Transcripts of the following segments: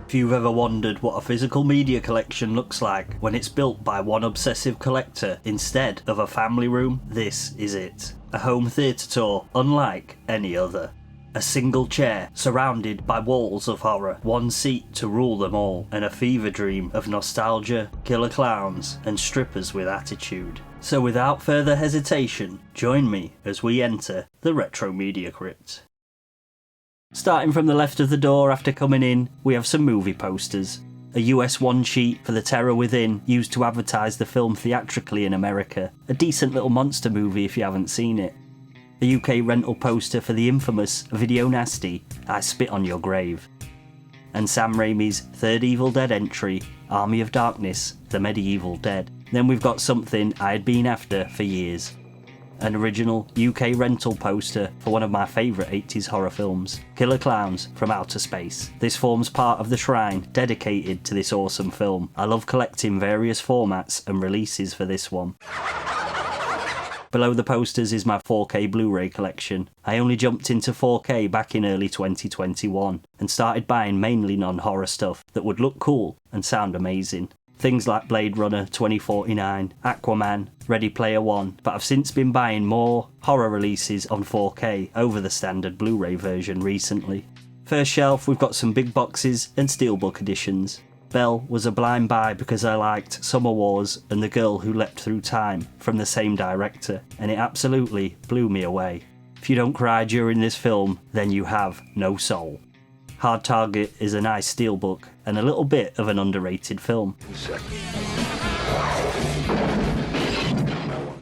If you've ever wondered what a physical media collection looks like when it's built by one obsessive collector instead of a family room, this is it. A home theatre tour unlike any other. A single chair surrounded by walls of horror, one seat to rule them all, and a fever dream of nostalgia, killer clowns, and strippers with attitude. So without further hesitation, join me as we enter the Retro Media Crypt. Starting from the left of the door after coming in, we have some movie posters. A US one sheet for The Terror Within, used to advertise the film theatrically in America. A decent little monster movie if you haven't seen it. A UK rental poster for the infamous Video Nasty, I Spit on Your Grave. And Sam Raimi's third Evil Dead entry, Army of Darkness, The Medieval Dead. Then we've got something I had been after for years. An original UK rental poster for one of my favourite 80s horror films, Killer Clowns from Outer Space. This forms part of the shrine dedicated to this awesome film. I love collecting various formats and releases for this one. Below the posters is my 4K Blu-ray collection. I only jumped into 4K back in early 2021 and started buying mainly non-horror stuff that would look cool and sound amazing. Things like Blade Runner 2049, Aquaman, Ready Player One, but I've since been buying more horror releases on 4K over the standard Blu-ray version recently. First shelf, we've got some big boxes and steelbook editions. Belle was a blind buy because I liked Summer Wars and The Girl Who Leapt Through Time from the same director, and it absolutely blew me away. If you don't cry during this film, then you have no soul. Hard Target is a nice steelbook and a little bit of an underrated film.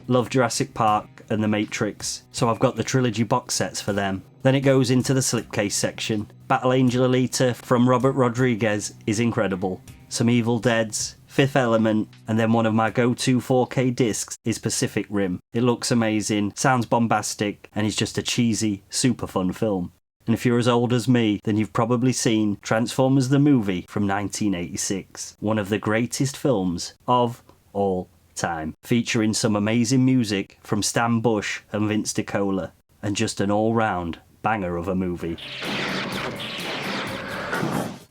Love Jurassic Park and The Matrix, so I've got the trilogy box sets for them. Then it goes into the slipcase section. Battle Angel Alita from Robert Rodriguez is incredible. Some Evil Deads, Fifth Element, and then one of my go-to 4K discs is Pacific Rim. It looks amazing, sounds bombastic, and is just a cheesy, super fun film. And if you're as old as me, then you've probably seen Transformers the movie from 1986. One of the greatest films of all time. Featuring some amazing music from Stan Bush and Vince DiCola. And just an all-round banger of a movie.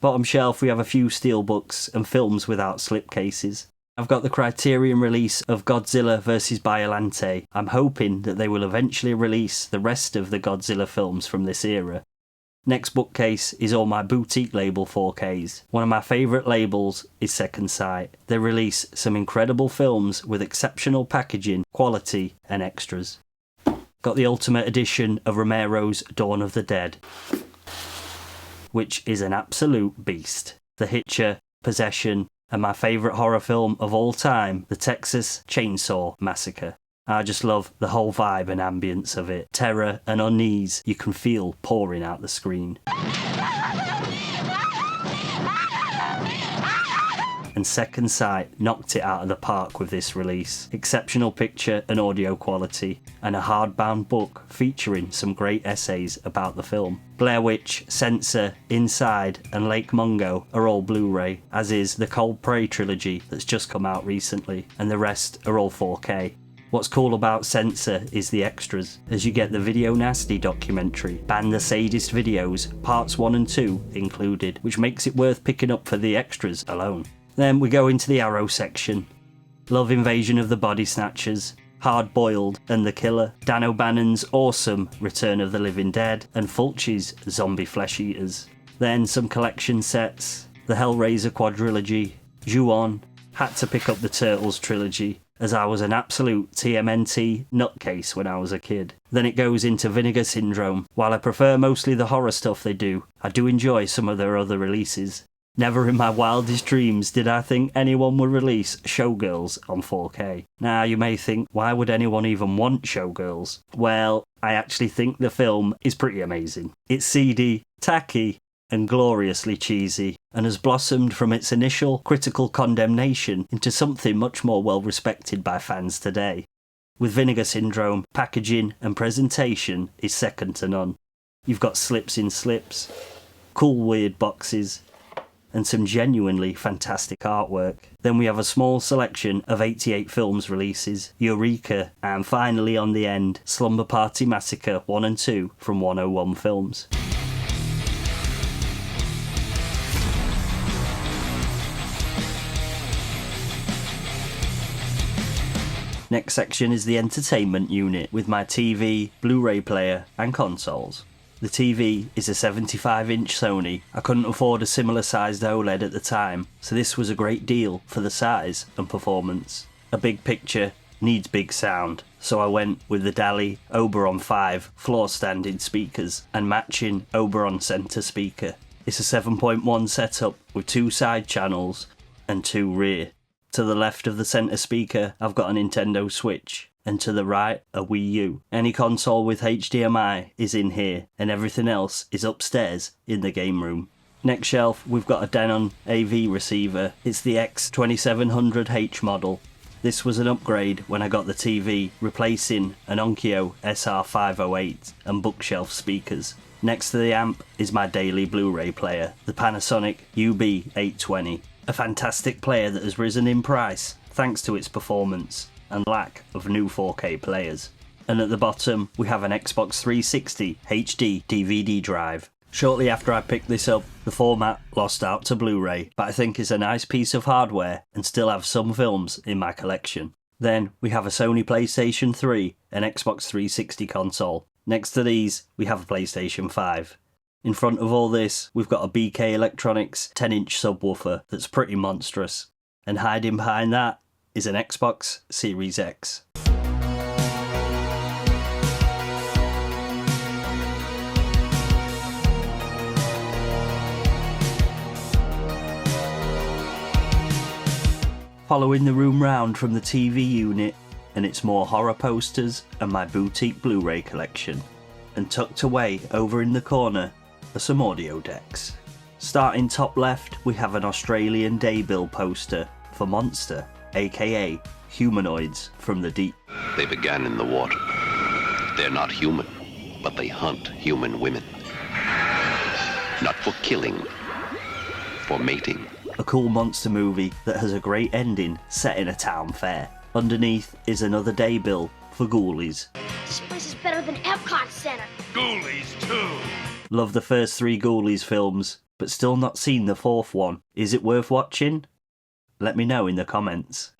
Bottom shelf we have a few steelbooks and films without slipcases. I've got the Criterion release of Godzilla vs Biollante. I'm hoping that they will eventually release the rest of the Godzilla films from this era. Next bookcase is all my boutique label 4Ks. One of my favourite labels is Second Sight. They release some incredible films with exceptional packaging, quality and extras. Got the ultimate edition of Romero's Dawn of the Dead, which is an absolute beast. The Hitcher, Possession, and my favourite horror film of all time, The Texas Chainsaw Massacre. I just love the whole vibe and ambience of it. Terror and unease you can feel pouring out the screen. And Second Sight knocked it out of the park with this release. Exceptional picture and audio quality, and a hardbound book featuring some great essays about the film. Blair Witch, Censor, Inside and Lake Mungo are all Blu-ray, as is the Cold Prey trilogy that's just come out recently, and the rest are all 4K. What's cool about Censor is the extras, as you get the Video Nasty documentary, Ban the Sadist videos, parts 1 and 2 included, which makes it worth picking up for the extras alone. Then we go into the Arrow section. Love Invasion of the Body Snatchers, Hard Boiled and The Killer, Dan O'Bannon's awesome Return of the Living Dead, and Fulci's Zombie Flesh Eaters. Then some collection sets, the Hellraiser quadrilogy, Ju-On, had to pick up the Turtles trilogy, as I was an absolute TMNT nutcase when I was a kid. Then it goes into Vinegar Syndrome. While I prefer mostly the horror stuff they do, I do enjoy some of their other releases. Never in my wildest dreams did I think anyone would release Showgirls on 4K. Now you may think, why would anyone even want Showgirls? Well, I actually think the film is pretty amazing. It's seedy, tacky, and gloriously cheesy, and has blossomed from its initial critical condemnation into something much more well respected by fans today. With Vinegar Syndrome, packaging and presentation is second to none. You've got slips in slips, cool weird boxes, and some genuinely fantastic artwork. Then we have a small selection of 88 films releases, Eureka, and finally on the end, Slumber Party Massacre 1 and 2 from 101 Films. Next section is the entertainment unit with my TV, Blu-ray player and consoles. The TV is a 75-inch Sony. I couldn't afford a similar sized OLED at the time, so this was a great deal for the size and performance. A big picture needs big sound, so I went with the Dali Oberon 5 floor standing speakers and matching Oberon centre speaker. It's a 7.1 setup with 2 side channels and 2 rear. To the left of the centre speaker I've got a Nintendo Switch, and to the right a Wii U. Any console with HDMI is in here, and everything else is upstairs in the game room. Next shelf we've got a Denon AV receiver. It's the X2700H model. This was an upgrade when I got the TV, replacing an Onkyo SR508 and bookshelf speakers. Next to the amp is my daily Blu-ray player, the Panasonic UB820. A fantastic player that has risen in price thanks to its performance and lack of new 4K players. And at the bottom we have an Xbox 360 HD DVD drive. Shortly after I picked this up, the format lost out to Blu-ray, but I think it's a nice piece of hardware and still have some films in my collection. Then we have a Sony PlayStation 3 and Xbox 360 console. Next to these we have a PlayStation 5. In front of all this we've got a BK Electronics 10-inch subwoofer that's pretty monstrous, and hiding behind that is an Xbox Series X. Following the room round from the TV unit, and it's more horror posters and my boutique Blu-ray collection. And tucked away over in the corner are some audio decks. Starting top left we have an Australian daybill poster for Monster, aka humanoids from the deep. They began in the water. They're not human, but they hunt human women. Not for killing, for mating. A cool monster movie that has a great ending set in a town fair. Underneath is another daybill for Ghoulies. This place is better than Epcot Center. Ghoulies too. Love the first 3 Ghoulies films, but still not seen the 4th one. Is it worth watching? Let me know in the comments.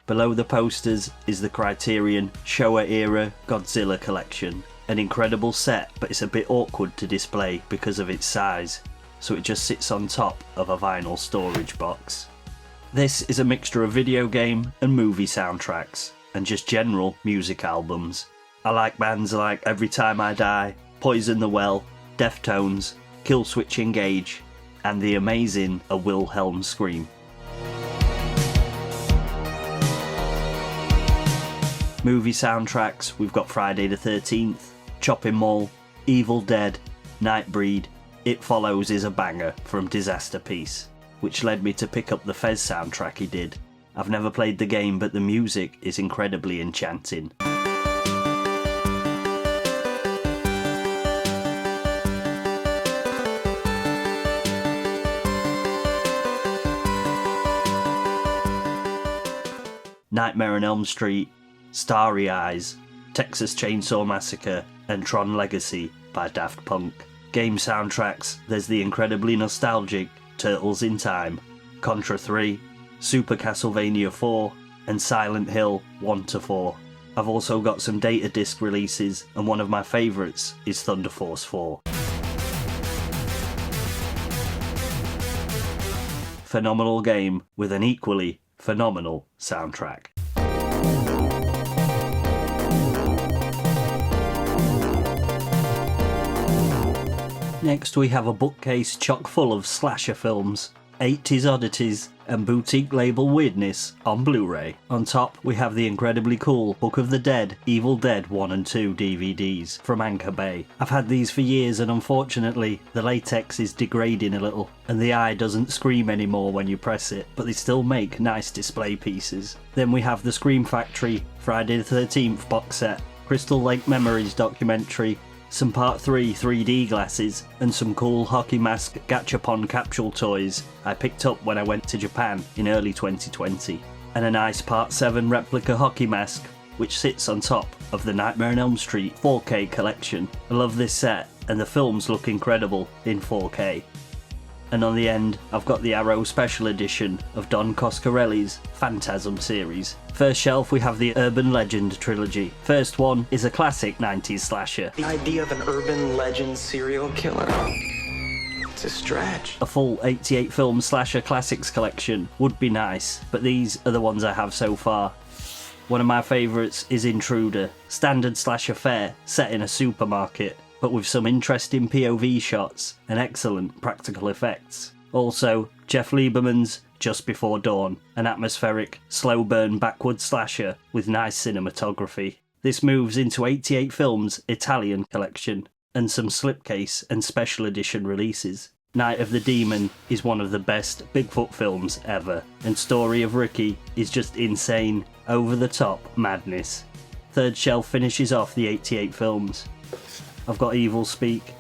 Below the posters is the Criterion Showa era Godzilla collection. An incredible set, but it's a bit awkward to display because of its size, so it just sits on top of a vinyl storage box. This is a mixture of video game and movie soundtracks, and just general music albums. I like bands like Every Time I Die, Poison the Well, Deftones, Killswitch Engage, and the amazing A Wilhelm Scream. Movie soundtracks, we've got Friday the 13th, Chopping Mall, Evil Dead, Nightbreed. It Follows is a banger from Disaster Piece, which led me to pick up the Fez soundtrack he did. I've never played the game, but the music is incredibly enchanting. Nightmare on Elm Street, Starry Eyes, Texas Chainsaw Massacre, and Tron Legacy by Daft Punk. Game soundtracks, there's the incredibly nostalgic Turtles in Time, Contra 3, Super Castlevania 4, and Silent Hill 1-4. I've also got some data disc releases, and one of my favourites is Thunder Force 4. Phenomenal game with an equally phenomenal soundtrack. Next we have a bookcase chock full of slasher films, 80s oddities and boutique label weirdness on Blu-ray. On top we have the incredibly cool Book of the Dead, Evil Dead 1 and 2 DVDs from Anchor Bay. I've had these for years and unfortunately the latex is degrading a little and the eye doesn't scream anymore when you press it, but they still make nice display pieces. Then we have the Scream Factory Friday the 13th box set, Crystal Lake Memories documentary, some Part 3 3D glasses, and some cool hockey mask gachapon capsule toys I picked up when I went to Japan in early 2020, and a nice Part 7 replica hockey mask which sits on top of the Nightmare on Elm Street 4K collection. I love this set and the films look incredible in 4K. And on the end, I've got the Arrow Special Edition of Don Coscarelli's Phantasm series. First shelf we have the Urban Legend trilogy. First one is a classic 90s slasher. The idea of an urban legend serial killer. It's a stretch. A full 88 film slasher classics collection would be nice, but these are the ones I have so far. One of my favourites is Intruder, standard slasher fare set in a supermarket, but with some interesting POV shots and excellent practical effects. Also, Jeff Lieberman's Just Before Dawn, an atmospheric, slow burn backwoods slasher with nice cinematography. This moves into 88 Films' Italian collection, and some slipcase and special edition releases. Night of the Demon is one of the best Bigfoot films ever, and Story of Ricky is just insane, over-the-top madness. Third shelf finishes off the 88 Films. I've got Evil Speak,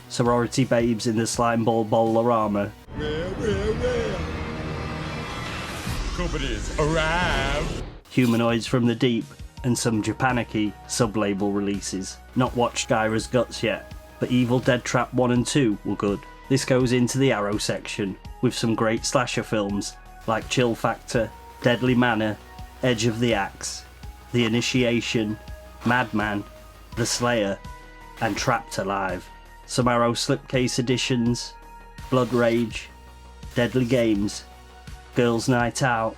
Sorority Babes in the Slimeball Bolorama, Companies arrive. Humanoids from the Deep, and some Japaniki sub-label releases. Not watched Gyra's Guts yet, but Evil Dead Trap 1 and 2 were good. This goes into the Arrow section, with some great slasher films like Chill Factor, Deadly Manor, Edge of the Axe, The Initiation, Madman, The Slayer, and Trapped Alive. Some Arrow slipcase editions, Blood Rage, Deadly Games, Girls Night Out,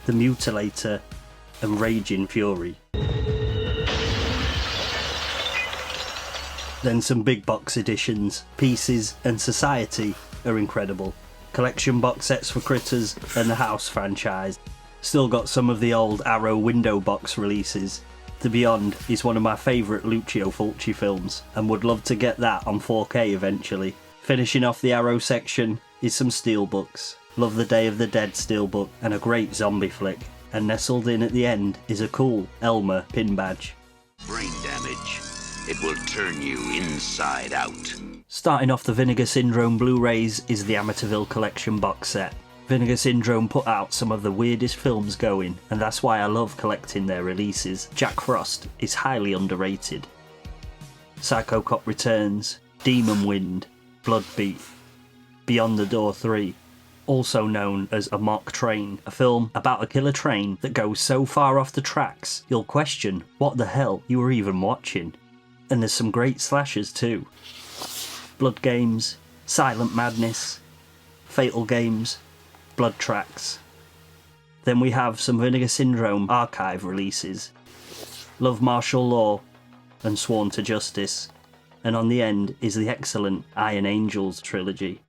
The Mutilator, and Raging Fury. Then some big box editions, Pieces and Society are incredible. Collection box sets for Critters and the House franchise. Still got some of the old Arrow window box releases. The Beyond is one of my favourite Lucio Fulci films, and would love to get that on 4K eventually. Finishing off the Arrow section is some steelbooks. Love the Day of the Dead steelbook, and a great zombie flick. And nestled in at the end is a cool Elmer pin badge. Brain damage. It will turn you inside out. Starting off the Vinegar Syndrome Blu-rays is the Amityville Collection box set. Vinegar Syndrome put out some of the weirdest films going, and that's why I love collecting their releases. Jack Frost is highly underrated. Psycho Cop Returns, Demon Wind, Bloodbeat, Beyond the Door 3, also known as A Mock Train, a film about a killer train that goes so far off the tracks you'll question what the hell you were even watching. And there's some great slashers too. Blood Games, Silent Madness, Fatal Games, Blood Tracks. Then we have some Vinegar Syndrome archive releases, Love Martial Law and Sworn to Justice. And on the end is the excellent Iron Angels trilogy.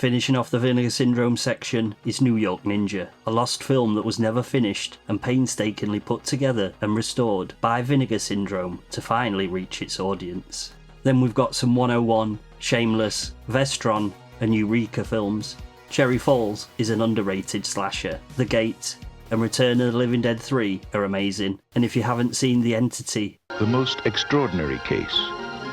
Finishing off the Vinegar Syndrome section is New York Ninja, a lost film that was never finished and painstakingly put together and restored by Vinegar Syndrome to finally reach its audience. Then we've got some 101, Shameless, Vestron and Eureka films. Cherry Falls is an underrated slasher. The Gate and Return of the Living Dead 3 are amazing, and if you haven't seen The Entity, the most extraordinary case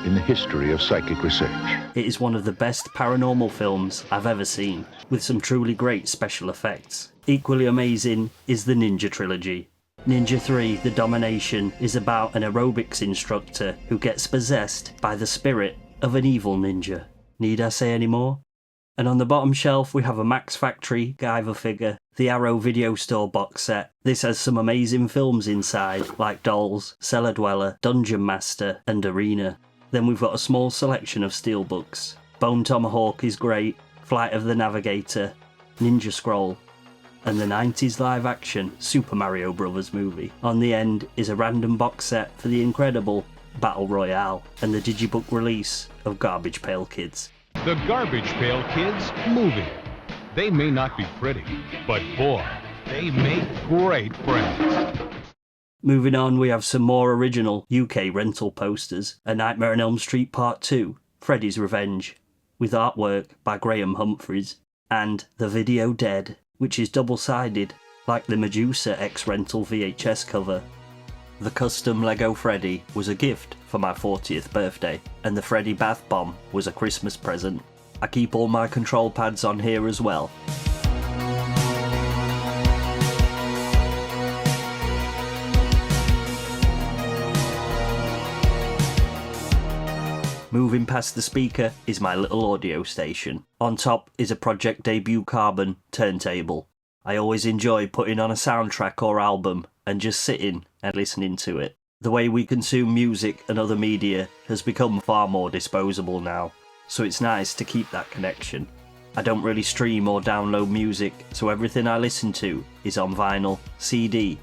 in the history of psychic research. It is one of the best paranormal films I've ever seen, with some truly great special effects. Equally amazing is the Ninja trilogy. Ninja 3 The Domination is about an aerobics instructor who gets possessed by the spirit of an evil ninja. Need I say any more? And on the bottom shelf we have a Max Factory Guyver figure, the Arrow Video Store box set. This has some amazing films inside, like Dolls, Cellar Dweller, Dungeon Master and Arena. Then we've got a small selection of steelbooks. Bone Tomahawk is great, Flight of the Navigator, Ninja Scroll, and the 90s live action Super Mario Bros. Movie. On the end is a random box set for the incredible Battle Royale and the digibook release of Garbage Pail Kids. The Garbage Pail Kids movie. They may not be pretty, but boy, they make great friends. Moving on, we have some more original UK rental posters. A Nightmare on Elm Street Part 2, Freddy's Revenge, with artwork by Graham Humphreys, and The Video Dead, which is double-sided, like the Medusa X-Rental VHS cover. The custom Lego Freddy was a gift for my 40th birthday, and the Freddy Bath Bomb was a Christmas present. I keep all my control pads on here as well. Moving past the speaker is my little audio station. On top is a Project Debut Carbon turntable. I always enjoy putting on a soundtrack or album and just sitting and listening to it. The way we consume music and other media has become far more disposable now, so it's nice to keep that connection. I don't really stream or download music, so everything I listen to is on vinyl, CD,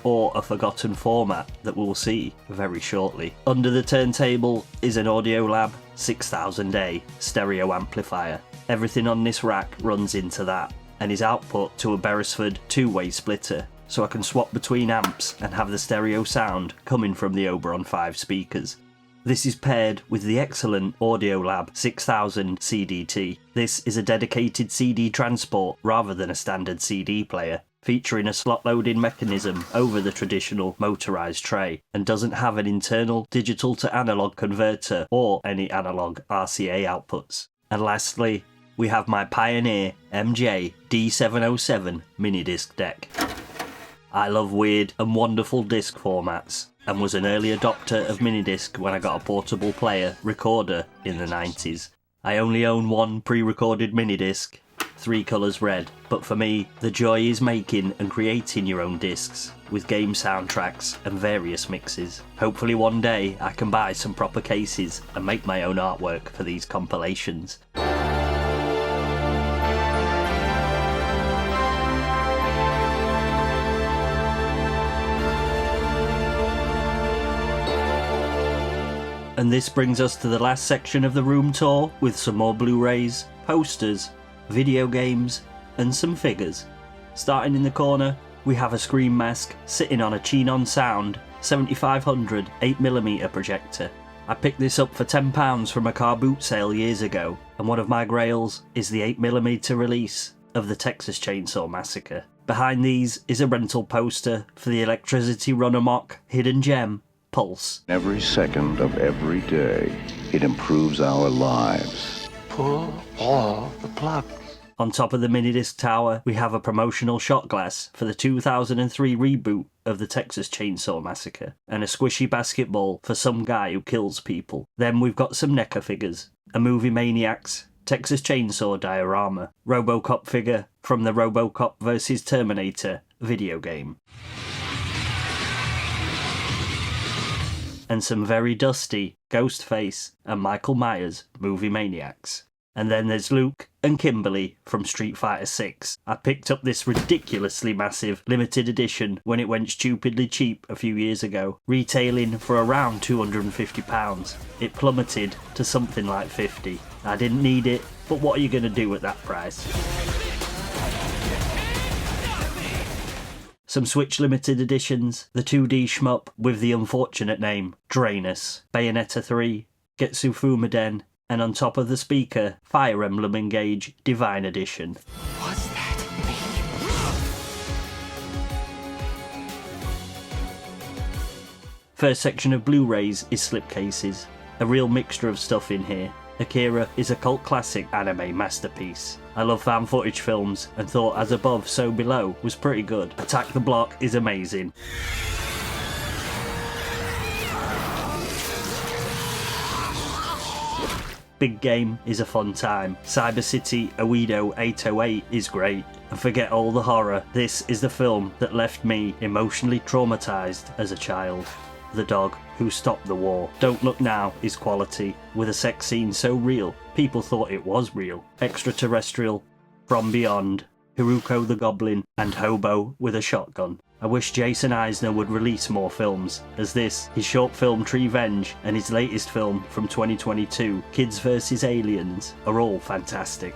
or a forgotten format that we'll see very shortly. Under the turntable is an Audiolab 6000A stereo amplifier. Everything on this rack runs into that, and is output to a Beresford two-way splitter, so I can swap between amps and have the stereo sound coming from the Oberon 5 speakers. This is paired with the excellent Audiolab 6000 CDT. This is a dedicated CD transport rather than a standard CD player, featuring a slot loading mechanism over the traditional motorised tray, and doesn't have an internal digital to analog converter or any analog RCA outputs. And lastly, we have my Pioneer MJ D707 minidisc deck. I love weird and wonderful disc formats, and was an early adopter of minidisc when I got a portable player recorder in the 90s. I only own one pre-recorded minidisc, 3 colours red, but for me, the joy is making and creating your own discs, with game soundtracks and various mixes. Hopefully one day I can buy some proper cases and make my own artwork for these compilations. And this brings us to the last section of the room tour, with some more Blu-rays, posters, video games, and some figures. Starting in the corner, we have a Scream Mask sitting on a Chinon Sound 7500 8mm projector. I picked this up for £10 from a car boot sale years ago, and one of my grails is the 8mm release of the Texas Chainsaw Massacre. Behind these is a rental poster for the Electricity Run Amok hidden gem, Pulse. Every second of every day, it improves our lives. Pull all the plugs. On top of the minidisc tower, we have a promotional shot glass for the 2003 reboot of the Texas Chainsaw Massacre, and a squishy basketball for some guy who kills people. Then we've got some NECA figures, a Movie Maniacs Texas Chainsaw diorama, RoboCop figure from the RoboCop vs Terminator video game, and some very dusty Ghostface and Michael Myers Movie Maniacs. And then there's Luke and Kimberly from Street Fighter 6. I picked up this ridiculously massive limited edition when it went stupidly cheap a few years ago, retailing for around £250. It plummeted to something like £50. I didn't need it, but what are you going to do at that price? Some Switch limited editions, the 2D shmup with the unfortunate name Drainus, Bayonetta 3, Getsu Fumaden, and on top of the speaker, Fire Emblem Engage Divine Edition. What's that First section of Blu-rays is slipcases, a real mixture of stuff in here. Akira is a cult classic anime masterpiece. I love fan footage films and thought As Above, So Below was pretty good. Attack the Block is amazing. Big Game is a fun time. Cyber City Oedo 808 is great. And forget all the horror, this is the film that left me emotionally traumatised as a child. The Dog Who Stopped the War. Don't Look Now is quality, with a sex scene so real, people thought it was real. Extraterrestrial, From Beyond, Hiruko the Goblin, and Hobo with a Shotgun. I wish Jason Eisner would release more films, as this, his short film Treevenge, and his latest film from 2022, Kids vs Aliens, are all fantastic.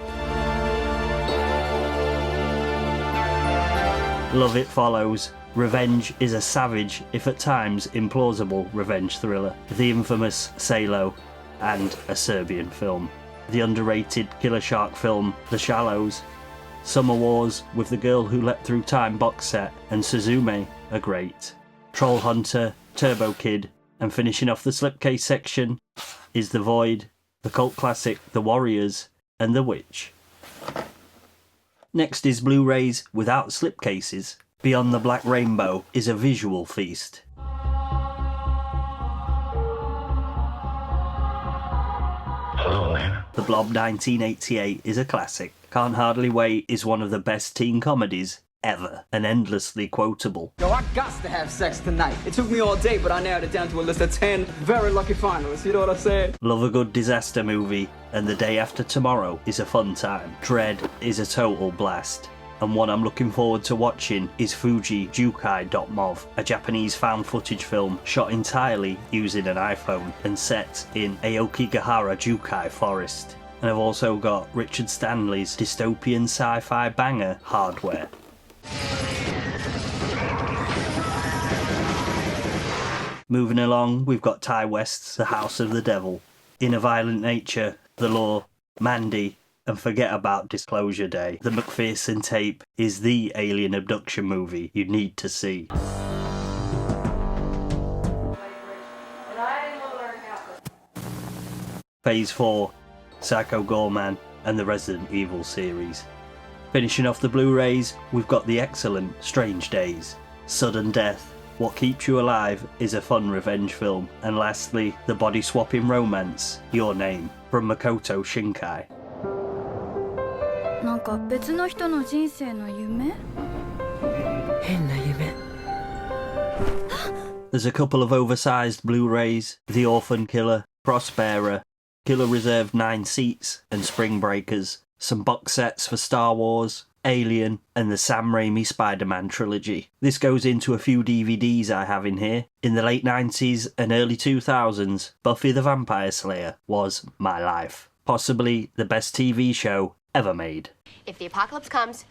Love It follows. Revenge is a savage, if at times implausible, revenge thriller. The infamous Salo, and a Serbian film. The underrated killer shark film The Shallows. Summer Wars with the Girl Who Leapt Through Time box set, and Suzume are great. Troll Hunter, Turbo Kid, and finishing off the slipcase section is The Void, the cult classic The Warriors, and The Witch. Next is Blu-rays without slipcases. Beyond the Black Rainbow is a visual feast. The Blob 1988 is a classic. Can't Hardly Wait is one of the best teen comedies ever, and endlessly quotable. Yo, I got to have sex tonight. It took me all day, but I narrowed it down to a list of 10 very lucky finalists, you know what I'm saying? Love a good disaster movie, and The Day After Tomorrow is a fun time. Dread is a total blast. And one I'm looking forward to watching is Fuji Jukai.mov, a Japanese found footage film shot entirely using an iPhone and set in Aokigahara Jukai Forest. And I've also got Richard Stanley's dystopian sci-fi banger Hardware. Moving along, we've got Ty West's The House of the Devil, In a Violent Nature, The Law, Mandy, and forget about Disclosure Day. The McPherson tape is the alien abduction movie you need to see. Phase 4, Psycho Goreman and the Resident Evil series. Finishing off the Blu-rays, we've got the excellent Strange Days, Sudden Death, What Keeps You Alive is a fun revenge film, and lastly, the body-swapping romance, Your Name, from Makoto Shinkai. なんか別の人の人生の夢? 変な夢. There's a couple of oversized Blu-rays, The Orphan Killer, Prospera, Killer Reserve 9 Seats and Spring Breakers, some box sets for Star Wars, Alien and the Sam Raimi Spider-Man trilogy. This goes into a few DVDs I have in here. In the late 90s and early 2000s, Buffy the Vampire Slayer was my life. Possibly the best TV show ever made. If the apocalypse comes,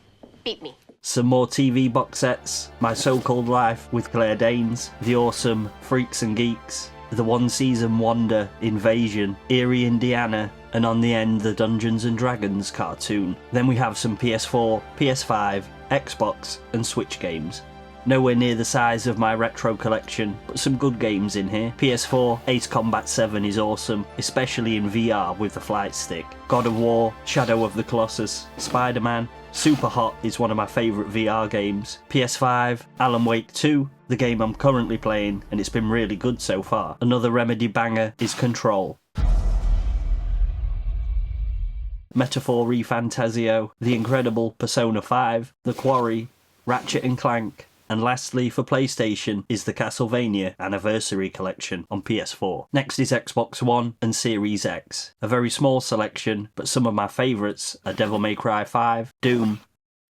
beat me. Some more TV box sets, My So-Called Life with Claire Danes, the awesome Freaks and Geeks, the one-season wonder Invasion, Eerie Indiana, and on the end the Dungeons and Dragons cartoon. Then we have some PS4, PS5, Xbox and Switch games. Nowhere near the size of my retro collection, but some good games in here. PS4, Ace Combat 7 is awesome, especially in VR with the flight stick. God of War, Shadow of the Colossus, Spider-Man, Super Hot is one of my favourite VR games. PS5, Alan Wake 2, the game I'm currently playing, and it's been really good so far. Another Remedy banger is Control. Metaphor ReFantazio, The Incredible Persona 5, The Quarry, Ratchet & Clank, and lastly for PlayStation is the Castlevania Anniversary Collection on PS4. Next is Xbox One and Series X. A very small selection, but some of my favourites are Devil May Cry 5, Doom,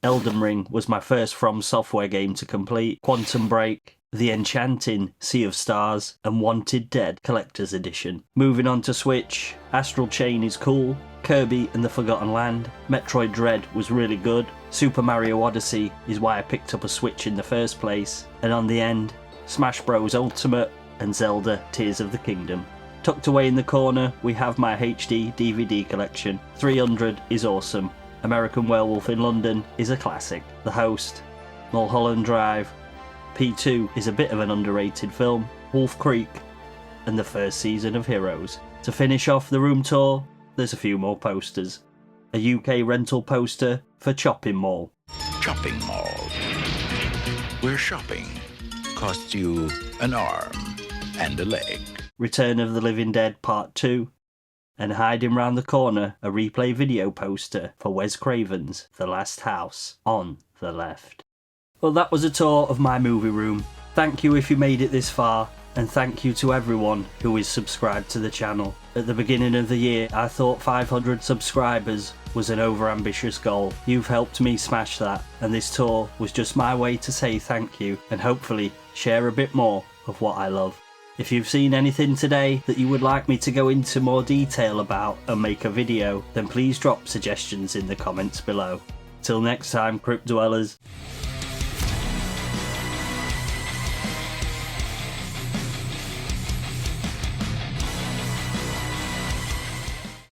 Elden Ring was my first From Software game to complete, Quantum Break, The Enchanting Sea of Stars, and Wanted Dead Collector's Edition. Moving on to Switch, Astral Chain is cool, Kirby and the Forgotten Land, Metroid Dread was really good, Super Mario Odyssey is why I picked up a Switch in the first place, and on the end, Smash Bros Ultimate and Zelda Tears of the Kingdom. Tucked away in the corner, we have my HD DVD collection. 300 is awesome, American Werewolf in London is a classic, The Host, Mulholland Drive, P2 is a bit of an underrated film, Wolf Creek, and the first season of Heroes. To finish off the room tour, there's a few more posters. A UK rental poster for Chopping Mall. Chopping Mall, where shopping costs you an arm and a leg. Return of the Living Dead Part 2. And hiding round the corner, a replay video poster for Wes Craven's The Last House on the left. Well, that was a tour of my movie room. Thank you if you made it this far, and thank you to everyone who is subscribed to the channel. At the beginning of the year, I thought 500 subscribers was an overambitious goal. You've helped me smash that, and this tour was just my way to say thank you, and hopefully share a bit more of what I love. If you've seen anything today that you would like me to go into more detail about and make a video, then please drop suggestions in the comments below. Till next time, Crypt Dwellers.